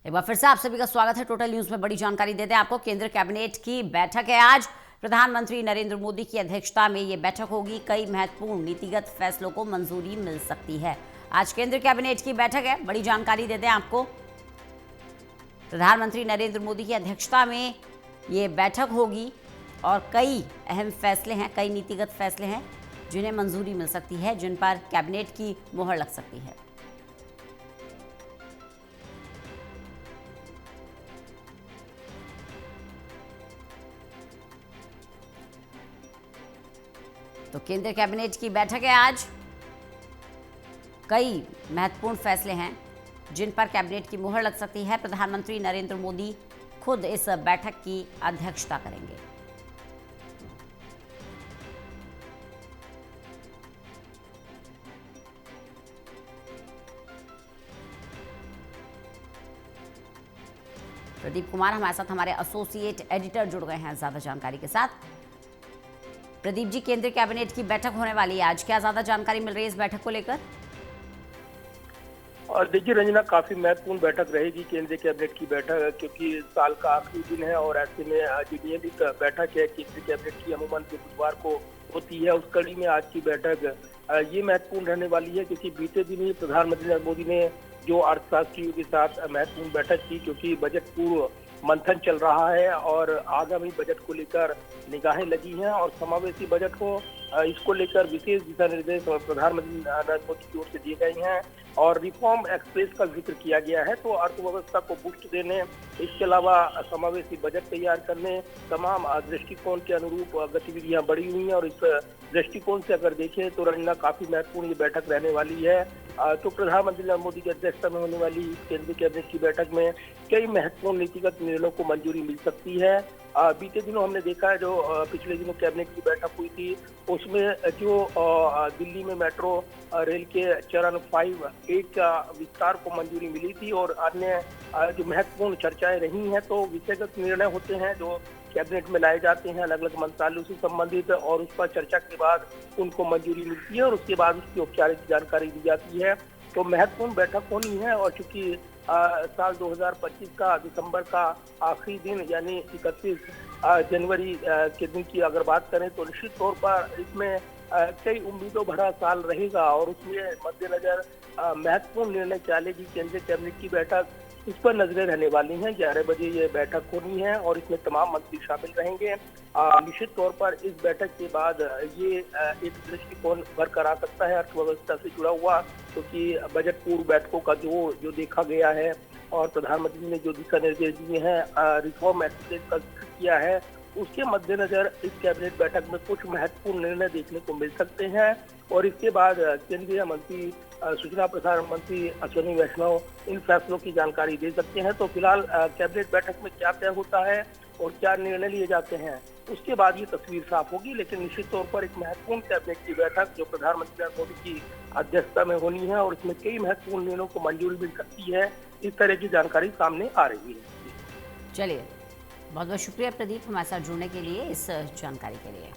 एक बार फिर से आप सभी का स्वागत है। टोटल न्यूज में बड़ी जानकारी देते हैं आपको। केंद्र कैबिनेट की बैठक है आज। प्रधानमंत्री नरेंद्र मोदी की अध्यक्षता में ये बैठक होगी। कई महत्वपूर्ण नीतिगत फैसलों को मंजूरी मिल सकती है। आज केंद्र कैबिनेट की बैठक है, बड़ी जानकारी देते हैं आपको। प्रधानमंत्री नरेंद्र मोदी की अध्यक्षता में ये बैठक होगी और कई अहम फैसले हैं, कई नीतिगत फैसले हैं जिन्हें मंजूरी मिल सकती है, जिन पर कैबिनेट की मुहर लग सकती है। तो केंद्र कैबिनेट की बैठक है आज। कई महत्वपूर्ण फैसले हैं जिन पर कैबिनेट की मुहर लग सकती है। प्रधानमंत्री नरेंद्र मोदी खुद इस बैठक की अध्यक्षता करेंगे। प्रदीप कुमार हमारे साथ, हमारे एसोसिएट एडिटर जुड़ गए हैं ज्यादा जानकारी के साथ। प्रदीप जी, केंद्रीय कैबिनेट की बैठक होने वाली है आज, क्या ज्यादा जानकारी मिल रही है इस बैठक को लेकर? और देखिए रंजना, काफी महत्वपूर्ण बैठक रहेगी केंद्रीय कैबिनेट की बैठक, क्योंकि साल का आखिरी दिन है और ऐसे में जो नियमित बैठक है केंद्रीय कैबिनेट की अमूमन जो बुधवार को होती है, उस कड़ी में आज की बैठक ये महत्वपूर्ण रहने वाली है। क्योंकि बीते दिन ही प्रधानमंत्री नरेंद्र मोदी ने जो अर्थशास्त्रियों के साथ महत्वपूर्ण बैठक की, क्योंकि बजट पूर्व मंथन चल रहा है और आगामी बजट को लेकर निगाहें लगी हैं और समावेशी बजट को इसको लेकर विशेष दिशा निर्देश प्रधानमंत्री नरेंद्र मोदी की ओर से दिए गए हैं और रिफॉर्म एक्सप्रेस का जिक्र किया गया है। तो अर्थव्यवस्था को बूस्ट देने, इसके अलावा समावेशी बजट तैयार करने, तमाम दृष्टिकोण के अनुरूप गतिविधियां बढ़ी हुई हैं और इस दृष्टिकोण से अगर देखें तो रंजना काफी महत्वपूर्ण ये बैठक रहने वाली है। तो प्रधानमंत्री नरेंद्र मोदी की अध्यक्षता में होने वाली केंद्रीय कैबिनेट की बैठक में कई महत्वपूर्ण नीतिगत निर्णयों को मंजूरी मिल सकती है। बीते दिनों हमने देखा है, जो पिछले दिनों कैबिनेट की बैठक हुई थी उसमें जो दिल्ली में मेट्रो रेल के चरण 5-8 का विस्तार को मंजूरी मिली थी और अन्य जो महत्वपूर्ण चर्चाएं रही हैं, तो विषयगत निर्णय होते हैं जो कैबिनेट में लाए जाते हैं अलग अलग मंत्रालयों से संबंधित, और उस पर चर्चा के बाद उनको मंजूरी मिलती है और उसके बाद उसकी औपचारिक जानकारी दी जाती है। तो महत्वपूर्ण बैठक होनी है और चूंकि साल 2025 का दिसंबर का आखिरी दिन यानी 31 जनवरी के दिन की अगर बात करें तो निश्चित तौर पर इसमें कई उम्मीदों भरा साल रहेगा और उसमें मद्देनजर महत्वपूर्ण निर्णय क्या लेगी केंद्रीय कैबिनेट की बैठक, इस पर नजरें रहने वाली हैं। 11 बजे ये बैठक होनी है और इसमें तमाम मंत्री शामिल रहेंगे। निश्चित तौर पर इस बैठक के बाद ये एक दृष्टिकोण बरकरार आ सकता है अर्थव्यवस्था से जुड़ा हुआ, क्योंकि बजट पूर्व बैठकों का जो देखा गया है और प्रधानमंत्री ने जो दिशा निर्देश दिए हैं, रिफॉर्म एक्सप्रेस का जिक्र किया है, उसके मद्देनजर इस कैबिनेट बैठक में कुछ महत्वपूर्ण निर्णय देखने को मिल सकते हैं और इसके बाद केंद्रीय मंत्री सूचना प्रसारण मंत्री अश्विनी वैष्णव इन फैसलों की जानकारी दे सकते हैं। तो फिलहाल कैबिनेट बैठक में क्या तय होता है और क्या निर्णय लिए जाते हैं, उसके बाद ये तस्वीर साफ होगी। लेकिन निश्चित तौर पर एक महत्वपूर्ण कैबिनेट की बैठक जो प्रधानमंत्री नरेंद्र मोदी की अध्यक्षता में होनी है और इसमें कई महत्वपूर्ण निर्णयों को मंजूरी मिल सकती है, इस तरह की जानकारी सामने आ रही है। चलिए, बहुत बहुत शुक्रिया प्रदीप हमारे साथ जुड़ने के लिए, इस जानकारी के लिए।